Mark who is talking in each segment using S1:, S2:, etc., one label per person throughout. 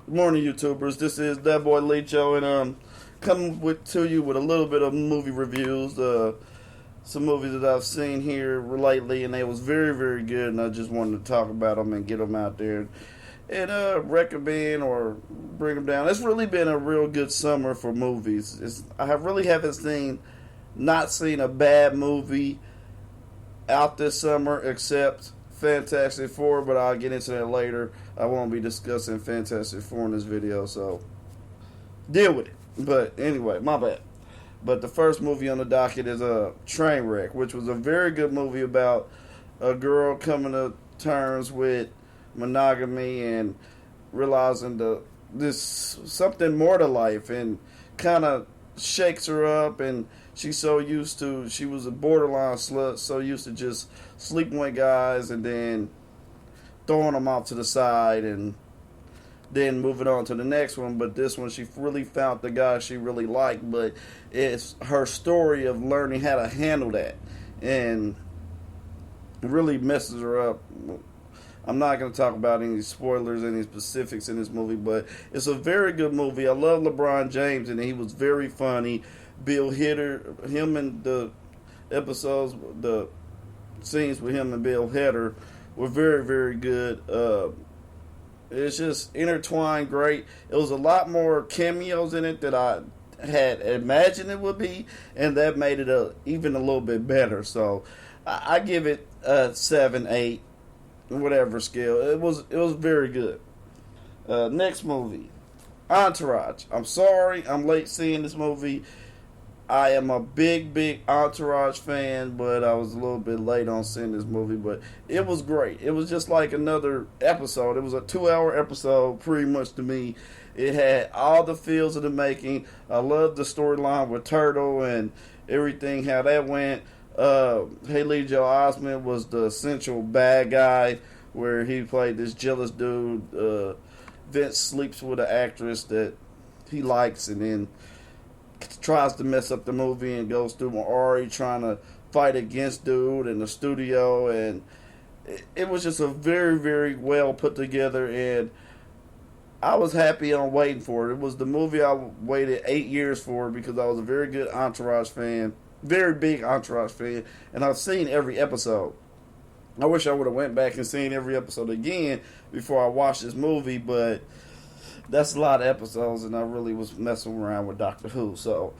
S1: Morning, YouTubers. This is that boy Lecho, and coming to you with a little bit of movie reviews. Some movies that I've seen here lately, and they was very, very good, and I just wanted to talk about them and get them out there and recommend or bring them down. It's really been a real good summer for movies. I have really haven't not seen a bad movie out this summer except Fantastic Four, but I'll get into that later. I won't be discussing Fantastic Four in this video, so deal with it. But anyway, my bad. But the first movie on the docket is a Trainwreck, which was a very good movie about a girl coming to terms with monogamy and realizing this something more to life, and kind of shakes her up. And she was a borderline slut, so used to just sleeping with guys and then throwing them off to the side and then moving on to the next one. But this one, she really found the guy she really liked, but it's her story of learning how to handle that, and it really messes her up. I'm not going to talk about any spoilers, any specifics in this movie, but it's a very good movie. I love LeBron James, and he was very funny. Bill Hader, him and the episodes, the scenes with him and Bill Hader were very, very good. It's just intertwined great. It was a lot more cameos in it than I had imagined it would be, and that made it even a little bit better. So I give it a 7, 8, whatever scale. It was very good. Next movie, Entourage. I'm sorry I'm late seeing this movie. I am a big Entourage fan, but I was a little bit late on seeing this movie. But it was great. It was just like another episode. It was a 2-hour episode, pretty much to me. It had all the feels of the making. I loved the storyline with Turtle and everything, how that went. Haley Joel Osment was the essential bad guy, where he played this jealous dude. Vince sleeps with an actress that he likes, and then tries to mess up the movie and goes through Ari trying to fight against dude in the studio. And it was just a very, very well put together, and I was happy on waiting for it. It was the movie I waited 8 years for, because I was a very good Entourage fan, very big Entourage fan, and I've seen every episode. I wish I would have went back and seen every episode again before I watched this movie, but that's a lot of episodes, and I really was messing around with Doctor Who. So,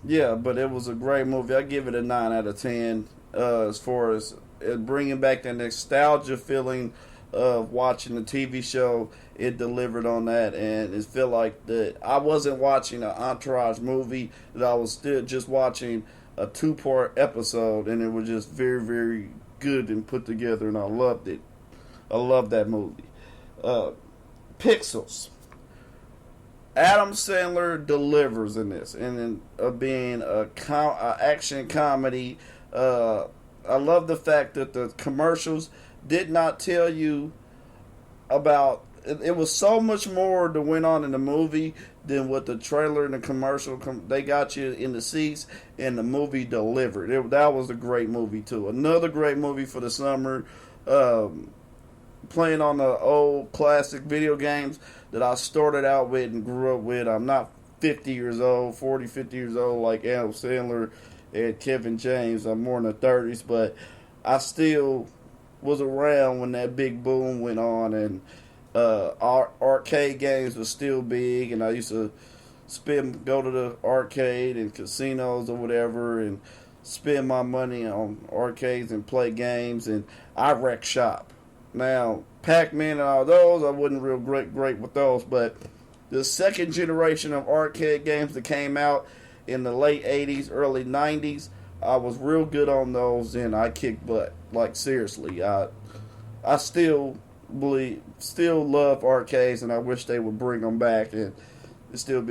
S1: yeah, but it was a great movie. I give it a 9 out of 10 as far as bringing back that nostalgia feeling of watching the TV show. It delivered on that, and it felt like that I wasn't watching an Entourage movie, that I was still just watching a 2-part episode, and it was just very, very good and put together, and I loved it. I love that movie. Pixels. Adam Sandler delivers in this, and in being a action comedy. I love the fact that the commercials did not tell you about. It was so much more that went on in the movie than what the trailer and the commercial. They got you in the seats, and the movie delivered. That was a great movie too. Another great movie for the summer. Playing on the old classic video games that I started out with and grew up with. I'm not 50 years old, 40, 50 years old like Adam Sandler and Kevin James. I'm more in the 30s, but I still was around when that big boom went on, and arcade games were still big, and I used to go to the arcade and casinos or whatever and spend my money on arcades and play games, and I wreck shop. Now, Pac-Man and all those, I wasn't real great with those, but the second generation of arcade games that came out in the late 80s, early 90s, I was real good on those, and I kicked butt. Like, seriously, I still love arcades, and I wish they would bring them back, and it still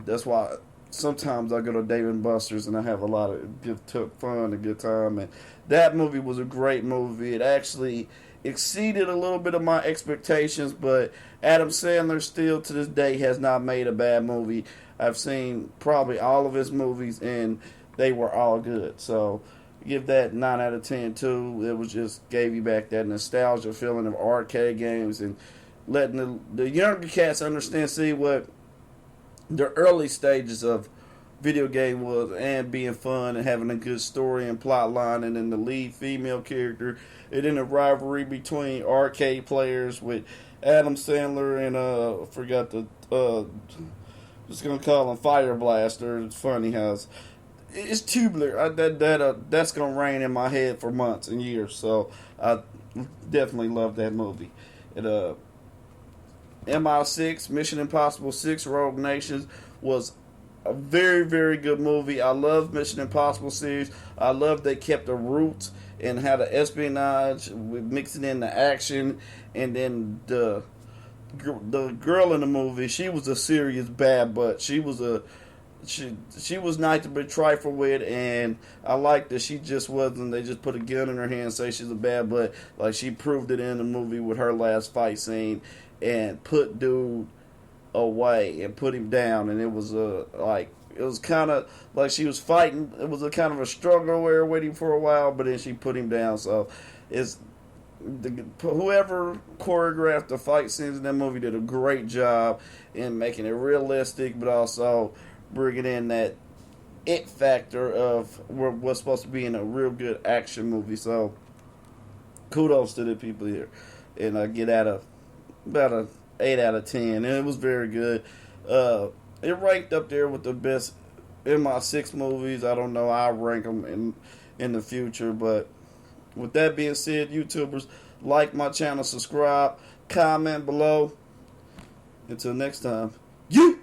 S1: that's why sometimes I go to Dave & Buster's, and I have a lot of good fun and good time, and that movie was a great movie. It actually exceeded a little bit of my expectations, but Adam Sandler still to this day has not made a bad movie. I've seen probably all of his movies, and they were all good. So give that 9 out of 10 too. It was just gave you back that nostalgia feeling of arcade games, and letting the younger cats understand, see what the early stages of video game was, and being fun and having a good story and plot line, and then the lead female character, and then the rivalry between arcade players with Adam Sandler and I forgot the just gonna call him Fire Blaster. It's funny how it's tubular. That's gonna reign in my head for months and years. So I definitely love that movie. It MI6 Mission Impossible 6 Rogue Nations was a very, very good movie. I love Mission Impossible series. I love they kept the roots and had the espionage with mixing in the action, and then the girl in the movie, she was a serious bad butt. She was not to be trifled with, and I like that she just wasn't. They just put a gun in her hand and say she's a bad butt. Like, she proved it in the movie with her last fight scene and put dude away and put him down, and it was kind of like she was fighting. It was a kind of a struggle where waiting for a while, but then she put him down. So whoever choreographed the fight scenes in that movie did a great job in making it realistic, but also bringing in that it factor of what's supposed to be in a real good action movie. So kudos to the people here, and I get about a 8 out of 10, and it was very good. It ranked up there with the best MI6 movies. I don't know, I'll rank them in the future, but with that being said, YouTubers, like my channel, subscribe, comment below. Until next time, you.